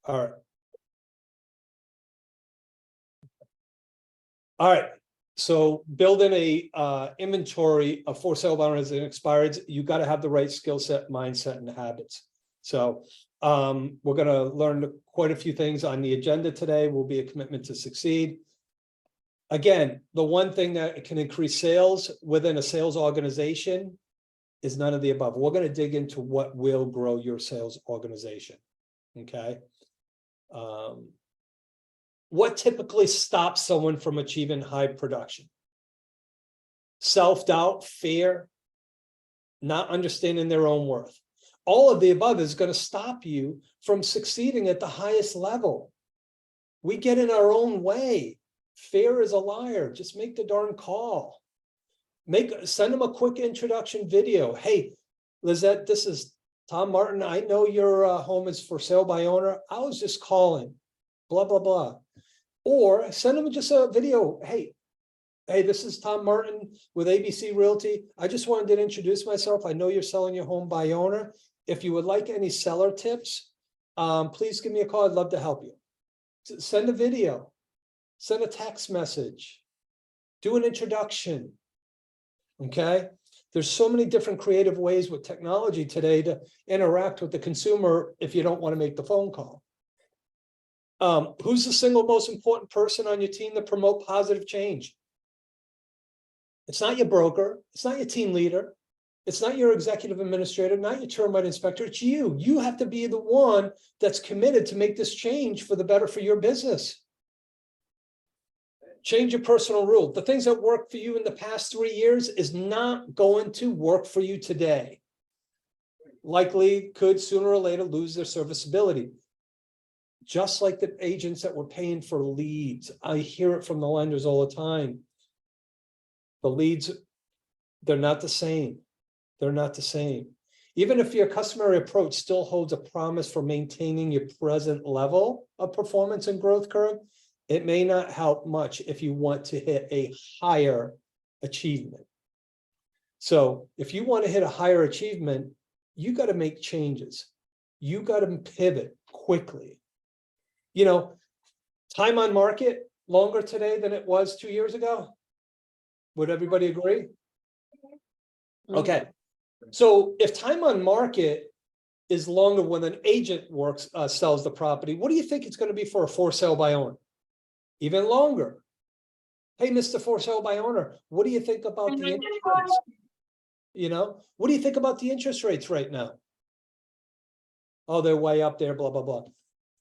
All right. All right. So building a inventory of for sale by owners and expireds, you got to have the right skill set, mindset, and habits. So we're going to learn quite a few things on the agenda today. Will be a commitment to succeed. Again, the one thing that can increase sales within a sales organization is none of the above. We're going to dig into what will grow your sales organization. Okay. What typically stops someone from achieving high production? Self-doubt, fear, not understanding their own worth. All of the above is going to stop you from succeeding at the highest level. We get in our own way. Fear is a liar. Just make the darn call. Send them a quick introduction video. Hey, Lizette, this is Tom Martin. I know your home is for sale by owner. I was just calling, blah, blah, blah. Or send them just a video. Hey, this is Tom Martin with ABC Realty. I just wanted to introduce myself. I know you're selling your home by owner. If you would like any seller tips, please give me a call. I'd love to help you. Send a video, send a text message, do an introduction. Okay. There's so many different creative ways with technology today to interact with the consumer if you don't want to make the phone call. Who's the single most important person on your team to promote positive change? It's not your broker. It's not your team leader. It's not your executive administrator, not your termite inspector. It's you. You have to be the one that's committed to make this change for the better for your business. Change your personal rule. The things that worked for you in the past 3 years is not going to work for you today. Likely could sooner or later lose their serviceability. Just like the agents that were paying for leads. I hear it from the lenders all the time. The leads, they're not the same. They're not the same. Even if your customer approach still holds a promise for maintaining your present level of performance and growth curve, it may not help much if you want to hit a higher achievement. So if you want to hit a higher achievement, you got to make changes. You got to pivot quickly. You know, time on market longer today than it was 2 years ago. Would everybody agree? Okay. So if time on market is longer when an agent sells the property, what do you think it's going to be for a for sale by owner? Even longer. Hey, Mr. For sale by owner, what do you think about the interest rates? You know, what do you think about the interest rates right now? Oh, they're way up there, blah, blah, blah.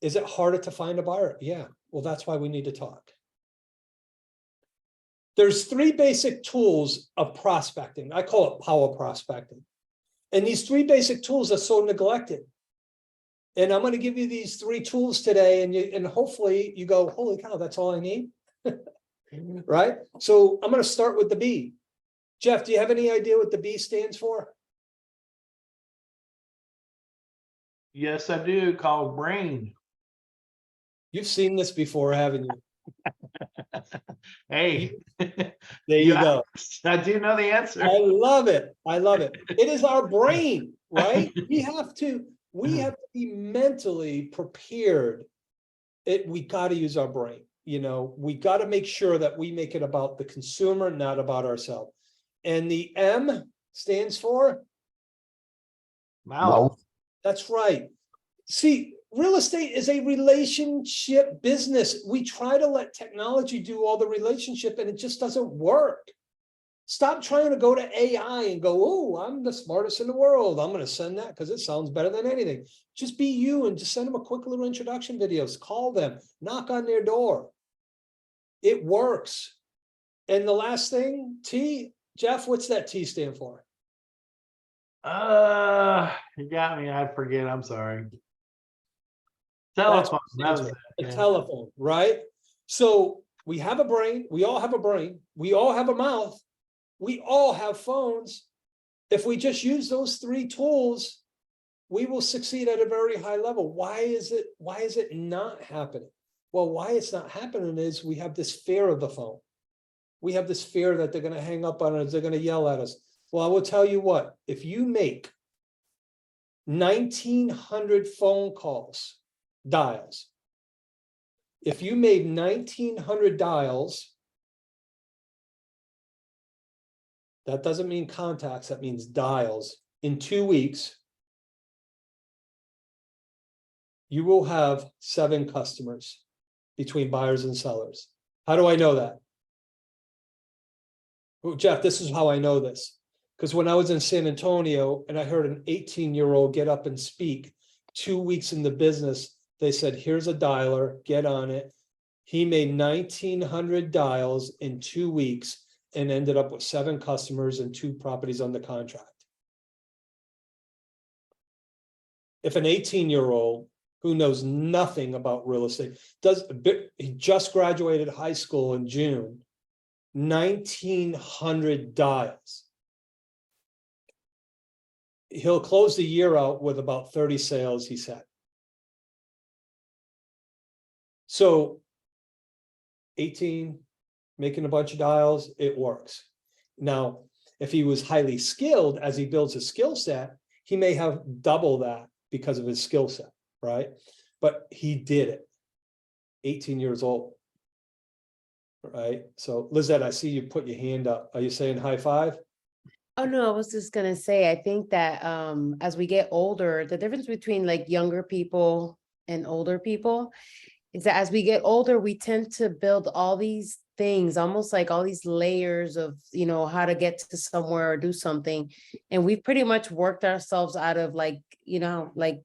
Is it harder to find a buyer? Yeah. Well, that's why we need to talk. There's 3 basic tools of prospecting. I call it power prospecting. And these 3 basic tools are so neglected. And I'm going to give you these 3 tools today, and hopefully you go, holy cow, that's all I need. Right? So I'm going to start with the B. Jeff, do you have any idea what the B stands for? Yes, I do. Called brain. You've seen this before, haven't you? Hey, there you go. I do know the answer. I love it. I love it. It is our brain, right? We have to be mentally prepared. We got to use our brain. You know, we got to make sure that we make it about the consumer, not about ourselves. And the M stands for Mouth. That's right. See, real estate is a relationship business. We try to let technology do all the relationship and it just doesn't work. Stop trying to go to AI and go, oh, I'm the smartest in the world. I'm going to send that because it sounds better than anything. Just be you and just send them a quick little introduction videos. Call them, knock on their door. It works. And the last thing, T, Jeff, what's that T stand for? You got me. I forget. I'm sorry. Telephone. A telephone, right? So we have a brain. We all have a brain. We all have a mouth. We all have phones. If we just use those 3 tools, we will succeed at a very high level. Why is it not happening? Well, why it's not happening is we have this fear of the phone. We have this fear that they're going to hang up on us. They're going to yell at us. Well, I will tell you what, if you make 1,900 phone calls dials. If you made 1,900 dials, that doesn't mean contacts, that means dials. In 2 weeks, you will have 7 customers between buyers and sellers. How do I know that? Well, Jeff, this is how I know this. Because when I was in San Antonio and I heard an 18-year-old get up and speak, 2 weeks in the business, they said, here's a dialer, get on it. He made 1,900 dials in 2 weeks and ended up with 7 customers and 2 properties under contract. If an 18-year-old who knows nothing about real estate, he just graduated high school in June, 1,900 dials. He'll close the year out with about 30 sales, he said. So 18, making a bunch of dials, it works. Now, if he was highly skilled as he builds his skill set, he may have double that because of his skill set, right? But he did it, 18 years old, right? So Lizette, I see you put your hand up. Are you saying high five? Oh, no, I was just gonna say, I think that as we get older, the difference between like younger people and older people is that as we get older, we tend to build all these things, almost like all these layers of, you know, how to get to somewhere or do something. And we've pretty much worked ourselves out of like, you know, like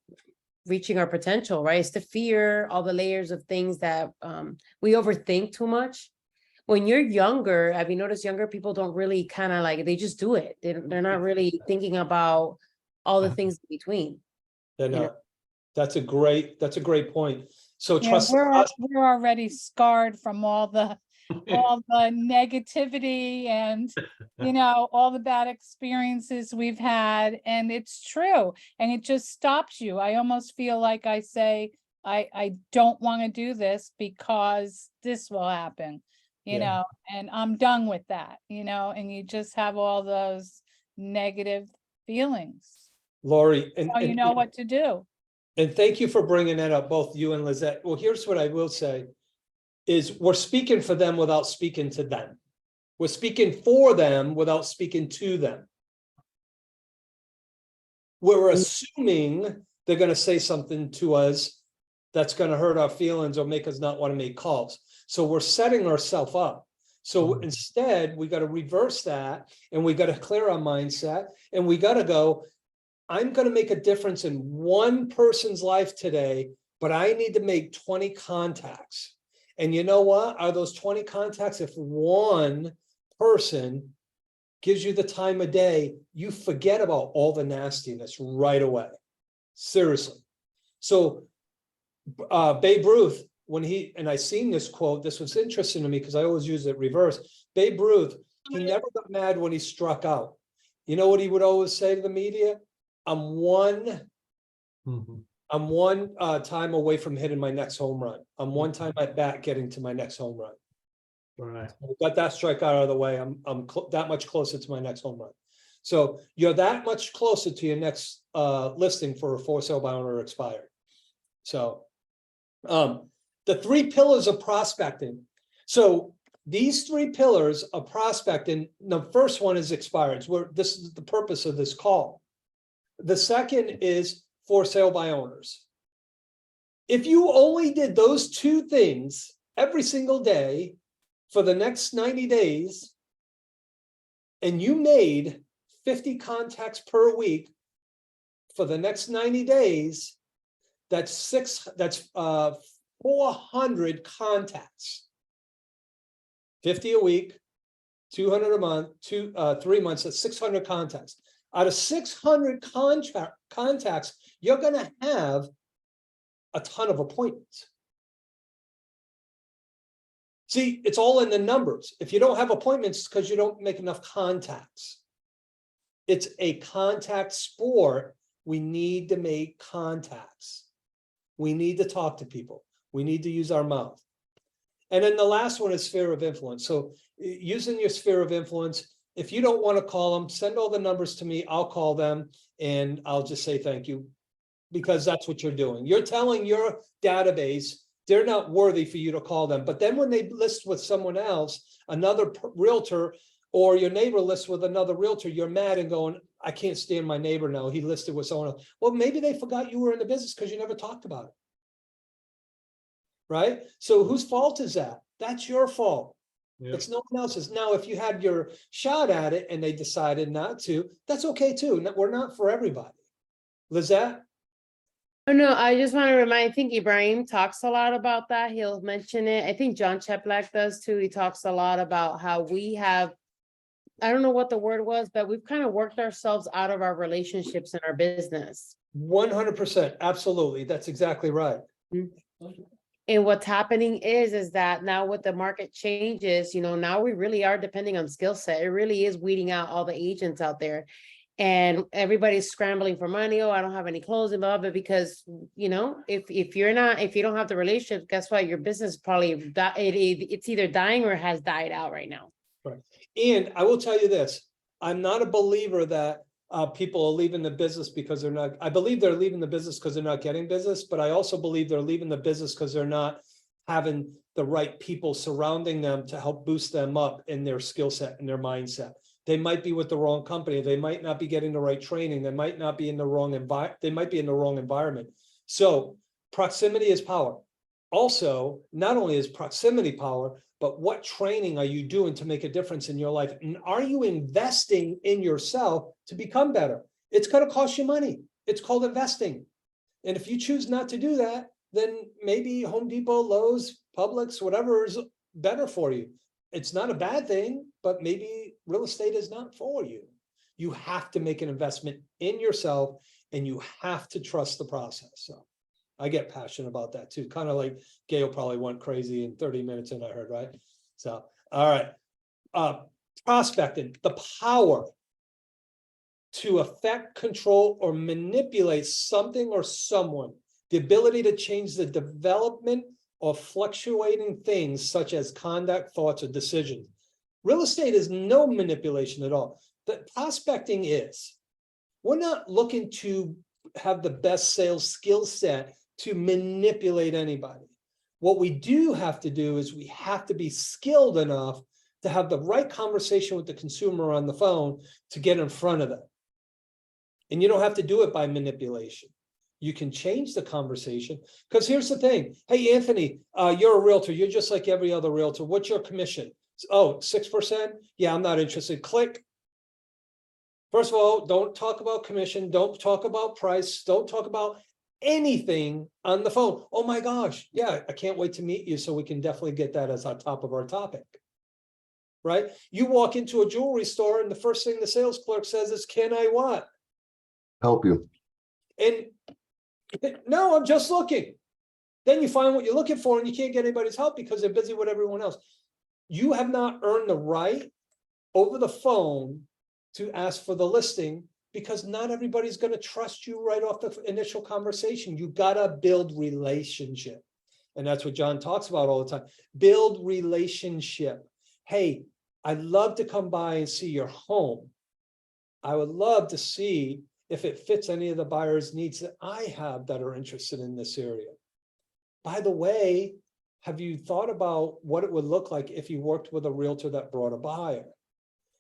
reaching our potential, right? It's the fear, all the layers of things that we overthink too much. When you're younger, have you noticed younger people don't really kind of like, they just do it. They're not really thinking about all the things in between. They're You know? not. That's a great point. So Yeah, trust we're us. we're already scarred from all the negativity and, you know, all the bad experiences we've had, and it's true, and it just stops you. I almost feel like I say, I don't want to do this because this will happen, you Yeah. know, and I'm done with that, you know, and you just have all those negative feelings. Lori, So you know what to do. and thank you for bringing that up, both you and Lizette. Well, here's what I will say, is we're speaking for them without speaking to them. We're speaking for them without speaking to them. We're assuming they're going to say something to us that's going to hurt our feelings or make us not want to make calls. So we're setting ourselves up. So instead, we got to reverse that, and we got to clear our mindset, and we got to go, I'm going to make a difference in one person's life today, but I need to make 20 contacts. And you know what? Are those 20 contacts? If one person gives you the time of day, you forget about all the nastiness right away. Seriously. So Babe Ruth, when and I seen this quote, this was interesting to me because I always use it reverse. Babe Ruth, he never got mad when he struck out. You know what he would always say to the media? I'm one time away from hitting my next home run. I'm one time at bat getting to my next home run. Right. Got that strikeout out of the way. I'm that much closer to my next home run. So you're that much closer to your next listing for a for sale by owner or expired. So the 3 pillars of prospecting. So these 3 pillars of prospecting, the first one is expireds, where this is the purpose of this call. The second is for sale by owners. If you only did those 2 things every single day for the next 90 days, and you made 50 contacts per week for the next 90 days, that's 400 contacts. 50 a week, 200 a month, 3 months, that's 600 contacts. Out of 600 contacts, you're going to have a ton of appointments. See, it's all in the numbers. If you don't have appointments, it's because you don't make enough contacts. It's a contact sport. We need to make contacts. We need to talk to people. We need to use our mouth. And then the last one is sphere of influence. So using your sphere of influence, if you don't want to call them, send all the numbers to me. I'll call them and I'll just say thank you. because that's what you're doing. You're telling your database they're not worthy for you to call them. But then when they list with someone else, another realtor, or your neighbor lists with another realtor, you're mad and going, I can't stand my neighbor now. He listed with someone else. Well, maybe they forgot you were in the business because you never talked about it. Right? So whose fault is that? That's your fault. Yep. It's no one else's. Now, if you had your shot at it and they decided not to, that's okay too. We're not for everybody. Lizette? Oh, no, I just want to remind, I think Ibrahim talks a lot about that. He'll mention it. I think John Cheplack does too. He talks a lot about how we have, I don't know what the word was, but we've kind of worked ourselves out of our relationships in our business. 100%. Absolutely. That's exactly right. And what's happening is that now with the market changes, you know, now we really are depending on skill set. It really is weeding out all the agents out there. And everybody's scrambling for money. Oh, I don't have any closing, blah, but because, you know, if you don't have the relationship, guess what? Your business probably, it's either dying or has died out right now. Right. And I will tell you this, I'm not a believer that people are leaving the business because they're not, I believe they're leaving the business because they're not getting business, but I also believe they're leaving the business because they're not having the right people surrounding them to help boost them up in their skill set and their mindset. They might be with the wrong company. They might not be getting the right training. They might not be in the wrong they might be in the wrong environment. So proximity is power. Also, not only is proximity power, but what training are you doing to make a difference in your life? And are you investing in yourself to become better? It's going to cost you money. It's called investing. And if you choose not to do that, then maybe Home Depot, Lowe's, Publix, whatever is better for you. It's not a bad thing, but maybe real estate is not for you. You have to make an investment in yourself and you have to trust the process. So I get passionate about that too. Kind of like Gail probably went crazy in 30 minutes and I heard, right? So, all right. Prospecting, the power to affect, control, or manipulate something or someone, the ability to change the development of fluctuating things such as conduct, thoughts, or decisions. Real estate is no manipulation at all. The prospecting is. We're not looking to have the best sales skill set to manipulate anybody. What we do have to do is we have to be skilled enough to have the right conversation with the consumer on the phone to get in front of them. And you don't have to do it by manipulation. You can change the conversation because here's the thing. Hey, Anthony, you're a realtor. You're just like every other realtor. What's your commission? Oh, 6%? Yeah, I'm not interested. Click. First of all, don't talk about commission. Don't talk about price. Don't talk about anything on the phone. Oh my gosh. Yeah, I can't wait to meet you. So we can definitely get that as on top of our topic. Right? You walk into a jewelry store and the first thing the sales clerk says is, can I what? Help you. And no, I'm just looking. Then you find what you're looking for and you can't get anybody's help because they're busy with everyone else. You have not earned the right over the phone to ask for the listing because not everybody's going to trust you right off the initial conversation. You got to build relationship. And that's what John talks about all the time. Build relationship. Hey, I'd love to come by and see your home. I would love to see if it fits any of the buyer's needs that I have that are interested in this area. By the way, have you thought about what it would look like if you worked with a realtor that brought a buyer?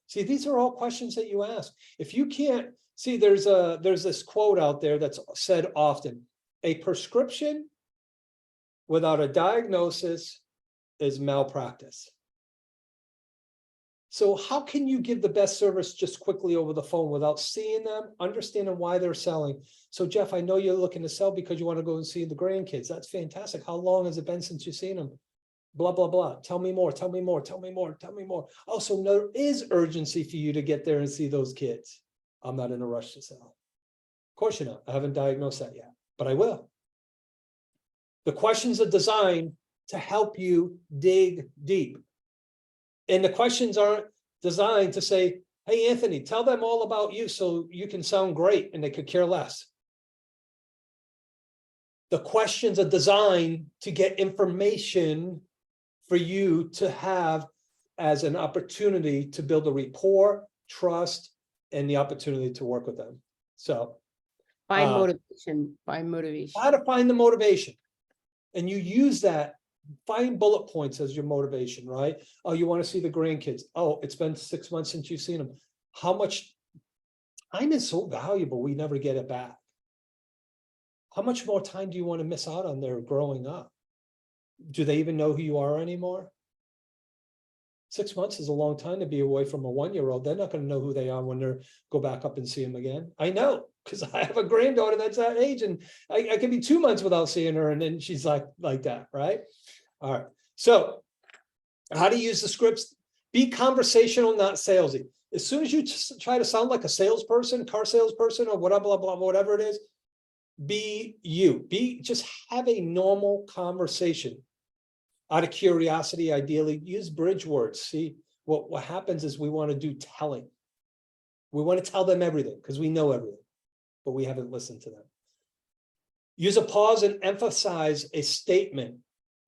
See, these are all questions that you ask. If you can't, see, there's this quote out there that's said often, a prescription without a diagnosis is malpractice. So how can you give the best service just quickly over the phone without seeing them, understanding why they're selling? So Jeff, I know you're looking to sell because you want to go and see the grandkids. That's fantastic. How long has it been since you've seen them? Blah, blah, blah. Tell me more, tell me more, tell me more, tell me more. Oh, so there is urgency for you to get there and see those kids. I'm not in a rush to sell. Of course you're not. I haven't diagnosed that yet, but I will. The questions are designed to help you dig deep. And the questions aren't designed to say, hey, Anthony, tell them all about you so you can sound great and they could care less. The questions are designed to get information for you to have as an opportunity to build a rapport, trust, and the opportunity to work with them. So Find Uh, motivation, find motivation. How to find the motivation. And you use that, find bullet points as your motivation, right? Oh, you want to see the grandkids. Oh, it's been 6 months since you've seen them. How much time is so valuable, we never get it back. How much more time do you want to miss out on their growing up? Do they even know who you are anymore? 6 months is a long time to be away from a 1-year-old. They're not going to know who they are when they go back up and see them again. I know, because I have a granddaughter that's that age, and I can be 2 months without seeing her, and then she's like that, right? All right. So how to use the scripts? Be conversational, not salesy. As soon as you try to sound like a salesperson, car salesperson, or whatever, blah, blah, whatever it is, be you. Just have a normal conversation. Out of curiosity, ideally, use bridge words. See, what happens is we want to do telling. We want to tell them everything because we know everything, but we haven't listened to them. Use a pause and emphasize a statement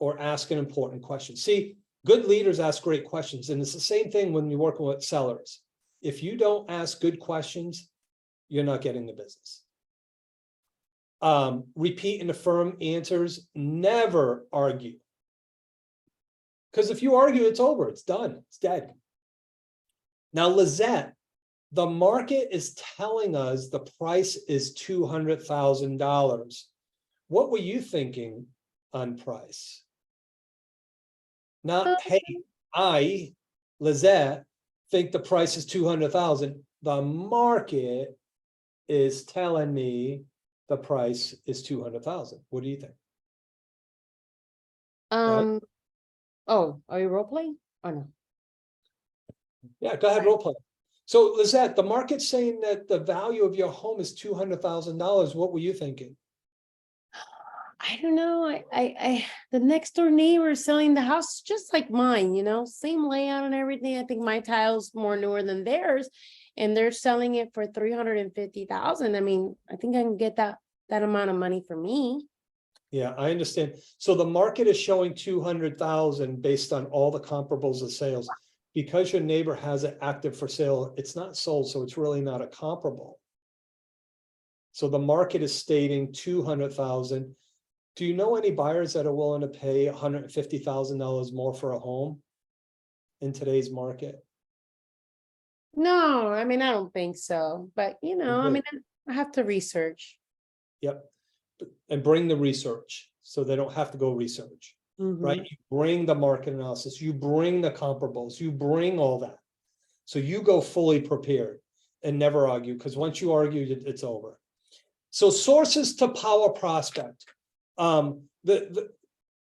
or ask an important question. See, good leaders ask great questions, and it's the same thing when you're working with sellers. If you don't ask good questions, you're not getting the business. Repeat and affirm answers. Never argue. Because if you argue, it's over, it's done, it's dead. Now, Lizette, the market is telling us the price is $200,000. What were you thinking on price? Not, hey, I, Lizette, think the price is 200,000. The market is telling me the price is 200,000. What do you think? Right? Oh, are you role playing or no? Yeah, go ahead, role play. So Lizette, the market's saying that the value of your home is $200,000. What were you thinking? I don't know. The next door neighbor is selling the house just like mine, same layout and everything. I think my tile's more newer than theirs, and they're selling it for 350,000. I mean, I think I can get that amount of money for me. Yeah, I understand. So the market is showing 200,000 based on all the comparables of sales. Because your neighbor has it active for sale, it's not sold, so it's really not a comparable. So the market is stating 200,000. Do you know any buyers that are willing to pay $150,000 more for a home in today's market? No, I mean, I don't think so. But I mean, I have to research. Yep. And bring the research so they don't have to go research, right? You bring the market analysis, you bring the comparables, you bring all that. So you go fully prepared and never argue, because once you argue, it's over. So sources to power prospect. The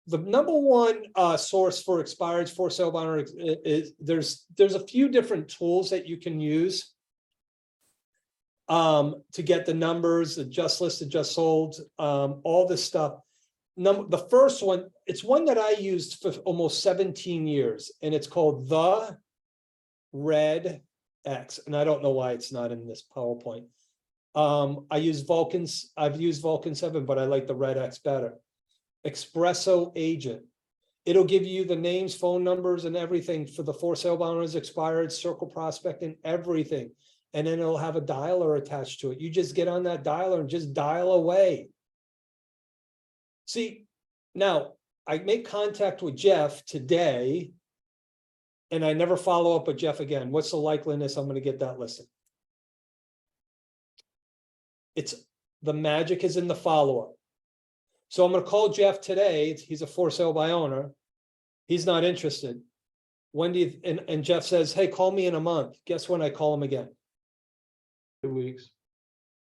number one source for expireds for sale by owner is there's a few different tools that you can use to get the numbers, the just listed, just sold, all this stuff. The first one, it's one that I used for almost 17 years, and it's called the Red X. And I don't know why it's not in this PowerPoint. I've used Vulcan 7, but I like the Red X better. Espresso Agent. It'll give you the names, phone numbers, and everything for the for sale by owners, expired, circle prospect, and everything. And then it'll have a dialer attached to it. You just get on that dialer and just dial away. See, now I make contact with Jeff today, and I never follow up with Jeff again. What's the likeliness I'm going to get that listing? The magic is in the follow-up. So I'm going to call Jeff today. He's a for sale by owner. He's not interested. When do you, and Jeff says, hey, call me in a month. Guess when I call him again? 2 weeks.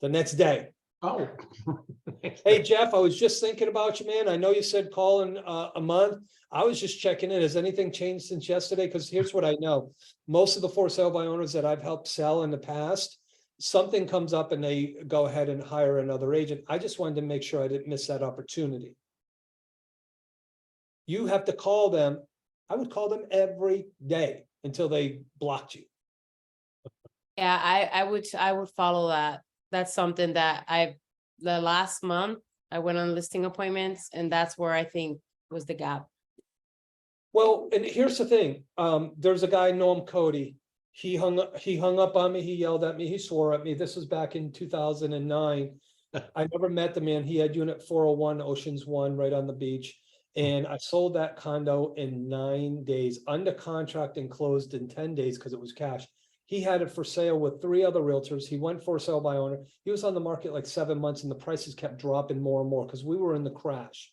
The next day. Oh. Hey, Jeff, I was just thinking about you, man. I know you said call in a month. I was just checking in. Has anything changed since yesterday? Because here's what I know. Most of the for sale by owners that I've helped sell in the past, something comes up and they go ahead and hire another agent. I just wanted to make sure I didn't miss that opportunity. You have to call them. I would call them every day until they blocked you. Yeah, I would follow that. That's something that the last month I went on listing appointments, and that's where I think was the gap. Well, and here's the thing. There's a guy, Norm Cody. He hung up on me. He yelled at me. He swore at me. This was back in 2009. I never met the man. He had unit 401 Oceans 1 right on the beach. And I sold that condo in 9 days, under contract and closed in 10 days because it was cash. He had it for sale with 3 other realtors. He went for sale by owner. He was on the market like 7 months and the prices kept dropping more and more because we were in the crash.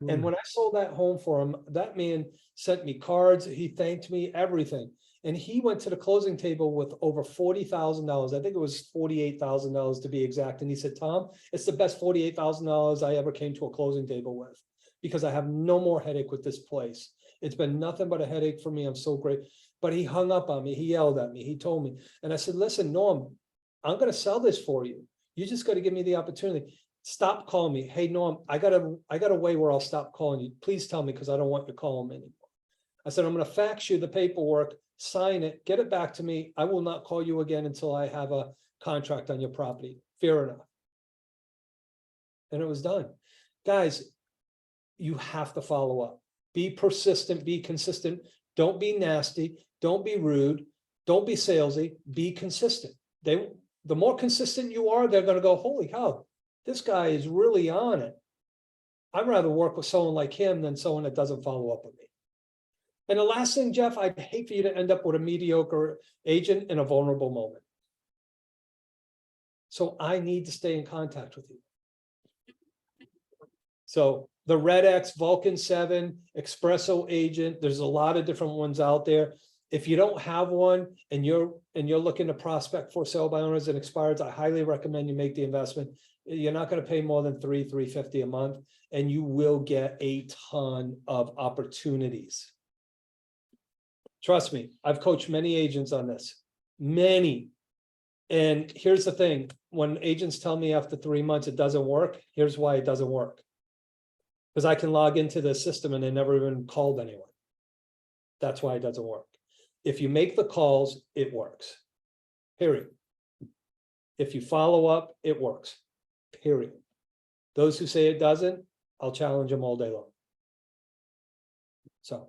And when I sold that home for him, that man sent me cards. He thanked me, everything. And he went to the closing table with over $40,000. I think it was $48,000 to be exact. And he said, Tom, it's the best $48,000 I ever came to a closing table with, because I have no more headache with this place. It's been nothing but a headache for me. I'm so great. But he hung up on me. He yelled at me. He told me. And I said, listen, Norm, I'm going to sell this for you. You just got to give me the opportunity. Stop calling me. Hey, Norm, I got a way where I'll stop calling you. Please tell me, because I don't want you to call him anymore. I said, I'm going to fax you the paperwork, sign it, get it back to me. I will not call you again until I have a contract on your property. Fair enough. And it was done. Guys, you have to follow up. Be persistent, be consistent. Don't be nasty. Don't be rude. Don't be salesy. Be consistent. The more consistent you are, they're going to go, holy cow, this guy is really on it. I'd rather work with someone like him than someone that doesn't follow up with me. And the last thing, Jeff, I'd hate for you to end up with a mediocre agent in a vulnerable moment. So I need to stay in contact with you. So the Red X, Vulcan 7, Espresso Agent, there's a lot of different ones out there. If you don't have one and you're looking to prospect for sale by owners and expireds, I highly recommend you make the investment. You're not going to pay more than $350 a month, and you will get a ton of opportunities. Trust me, I've coached many agents on this, many. And here's the thing, when agents tell me after 3 months it doesn't work, here's why it doesn't work. Because I can log into the system and they never even called anyone. That's why it doesn't work. If you make the calls, it works. Period. If you follow up, it works. Period. Those who say it doesn't, I'll challenge them all day long. So,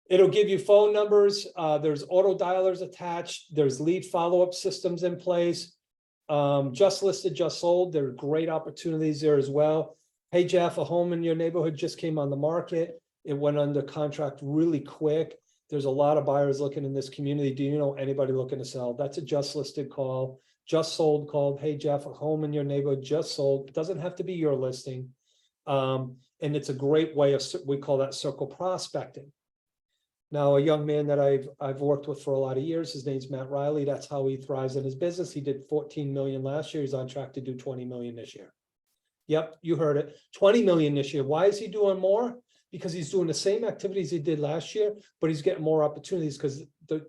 it'll give you phone numbers. There's auto dialers attached. There's lead follow-up systems in place. Just listed, just sold. There are great opportunities there as well. Hey, Jeff, a home in your neighborhood just came on the market. It went under contract really quick. There's a lot of buyers looking in this community. Do you know anybody looking to sell? That's a just listed call. Just sold called. Hey, Jeff, a home in your neighborhood just sold. It doesn't have to be your listing. And it's a great way of, we call that circle prospecting. Now, a young man that I've worked with for a lot of years, his name's Matt Riley. That's how he thrives in his business. He did 14 million last year. He's on track to do 20 million this year. Yep, you heard it. 20 million this year. Why is he doing more? Because he's doing the same activities he did last year, but he's getting more opportunities because the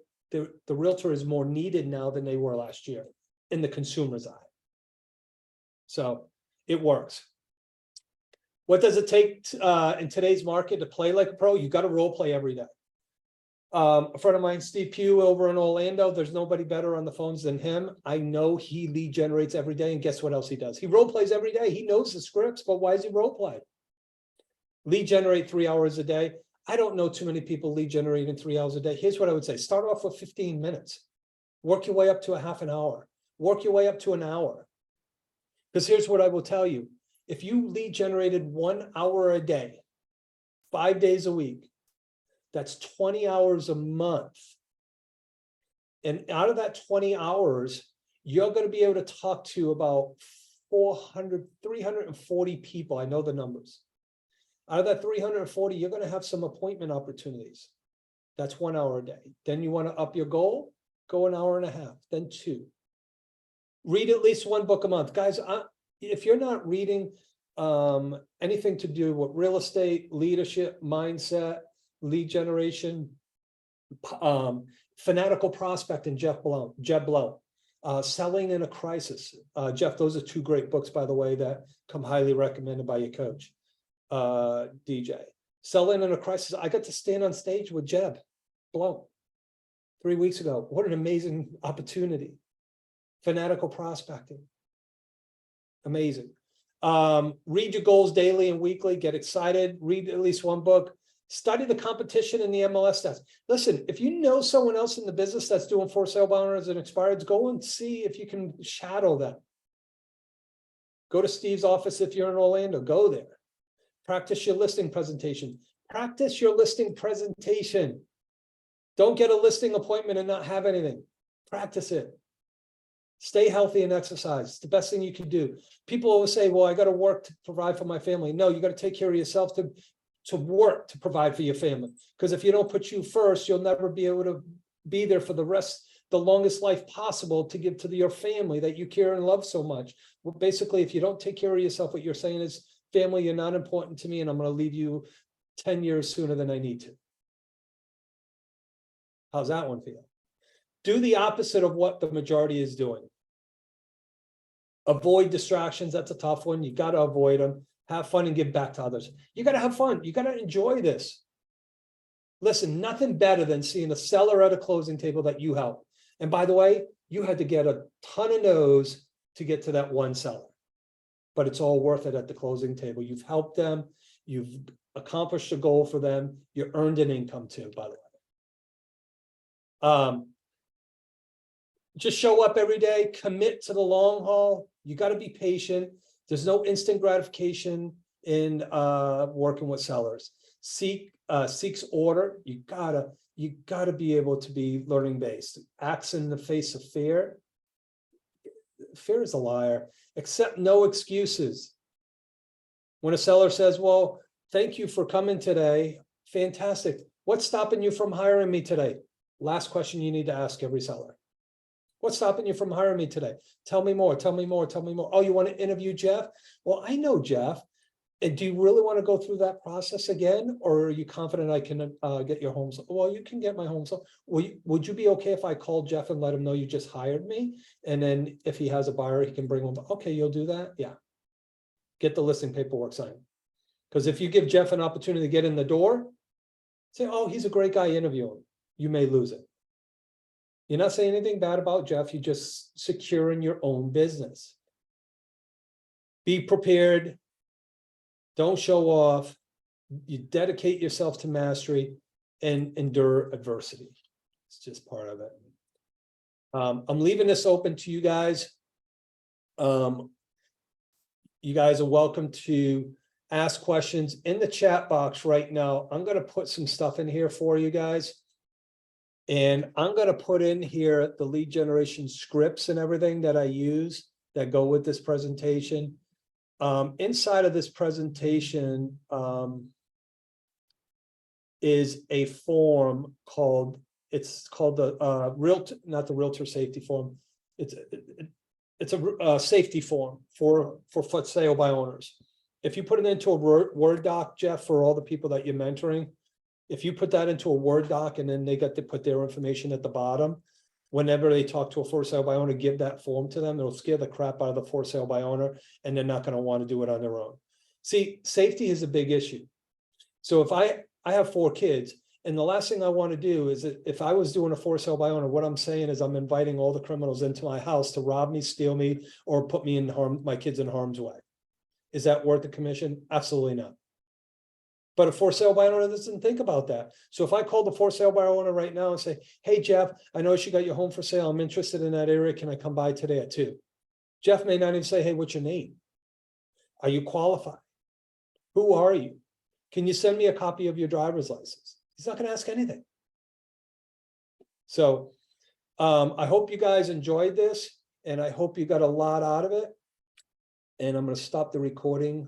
realtor is more needed now than they were last year in the consumer's eye. So it works. What does it take in today's market to play like a pro? You got to role play every day. A friend of mine, Steve Pugh, over in Orlando, there's nobody better on the phones than him. I know he lead generates every day, and guess what else he does? He role plays every day. He knows the scripts, but why is he role play? Lead generate 3 hours a day. I don't know too many people lead generating 3 hours a day. Here's what I would say. Start off with 15 minutes. Work your way up to a half an hour. Work your way up to an hour. Because here's what I will tell you. If you lead generated 1 hour a day, 5 days a week, that's 20 hours a month. And out of that 20 hours, you're going to be able to talk to about 340 people. I know the numbers. Out of that 340, you're going to have some appointment opportunities. That's 1 hour a day. Then you want to up your goal, go an hour and a half, then 2. Read at least 1 book a month. Guys, if you're not reading anything to do with real estate, leadership, mindset, lead generation, fanatical prospecting, Jeb Blow, selling in a crisis. Jeff, those are 2 great books, by the way, that come highly recommended by your coach, DJ. Selling in a crisis. I got to stand on stage with Jeb Blow 3 weeks ago. What an amazing opportunity. Fanatical prospecting. Amazing. Read your goals daily and weekly. Get excited. Read at least 1 book. Study the competition in the MLS stats. Listen, if you know someone else in the business that's doing for sale by owners and expireds, go and see if you can shadow them. Go to Steve's office if you're in Orlando, go there. Practice your listing presentation. Practice your listing presentation. Don't get a listing appointment and not have anything. Practice it. Stay healthy and exercise. It's the best thing you can do. People always say, well, I got to work to provide for my family. No, you got to take care of yourself to work to provide for your family. Because if you don't put you first, you'll never be able to be there for the longest life possible to give to your family that you care and love so much. Well, basically, if you don't take care of yourself, what you're saying is, family, you're not important to me, and I'm going to leave you 10 years sooner than I need to. How's that one feel? Do the opposite of what the majority is doing. Avoid distractions. That's a tough one. You got to avoid them. Have fun and give back to others. You got to have fun. You got to enjoy this. Listen, nothing better than seeing a seller at a closing table that you help. And by the way, you had to get a ton of no's to get to that one seller. But it's all worth it at the closing table. You've helped them. You've accomplished a goal for them. You earned an income too, by the way. Just show up every day, commit to the long haul. You got to be patient. There's no instant gratification in working with sellers. Seeks order. You gotta be able to be learning based. Acts in the face of fear. Fear is a liar. Accept no excuses. When a seller says, well, thank you for coming today. Fantastic. What's stopping you from hiring me today? Last question you need to ask every seller. What's stopping you from hiring me today? Tell me more, tell me more, tell me more. Oh, you want to interview Jeff? Well, I know Jeff. And do you really want to go through that process again? Or are you confident I can get your home sold? Well, you can get my home sold. Would you be okay if I called Jeff and let him know you just hired me? And then if he has a buyer, he can bring him. Okay, you'll do that? Yeah. Get the listing paperwork signed. Because if you give Jeff an opportunity to get in the door, say, oh, he's a great guy, interview him. You may lose it. You're not saying anything bad about Jeff. You're just securing your own business. Be prepared. Don't show off. You dedicate yourself to mastery and endure adversity. It's just part of it. I'm leaving this open to you guys. You guys are welcome to ask questions in the chat box right now. I'm going to put some stuff in here for you guys. And I'm going to put in here the lead generation scripts and everything that I use that go with this presentation. Inside of this presentation is a form called, it's called the realtor, not the realtor safety form. It's a safety form for sale by owners. If you put it into a Word doc, Jeff, for all the people that you're mentoring, if you put that into a Word doc and then they got to put their information at the bottom, whenever they talk to a for sale by owner, give that form to them. It'll scare the crap out of the for sale by owner, and they're not going to want to do it on their own. See, safety is a big issue. So if I have 4 kids, and the last thing I want to do is that if I was doing a for sale by owner, what I'm saying is I'm inviting all the criminals into my house to rob me, steal me, or put me in my kids in harm's way. Is that worth the commission? Absolutely not. But a for sale by owner doesn't think about that. So if I call the for sale by owner right now and say, hey, Jeff, I know you got your home for sale. I'm interested in that area. Can I come by today at 2? Jeff may not even say, hey, what's your name? Are you qualified? Who are you? Can you send me a copy of your driver's license? He's not going to ask anything. So I hope you guys enjoyed this, and I hope you got a lot out of it. And I'm going to stop the recording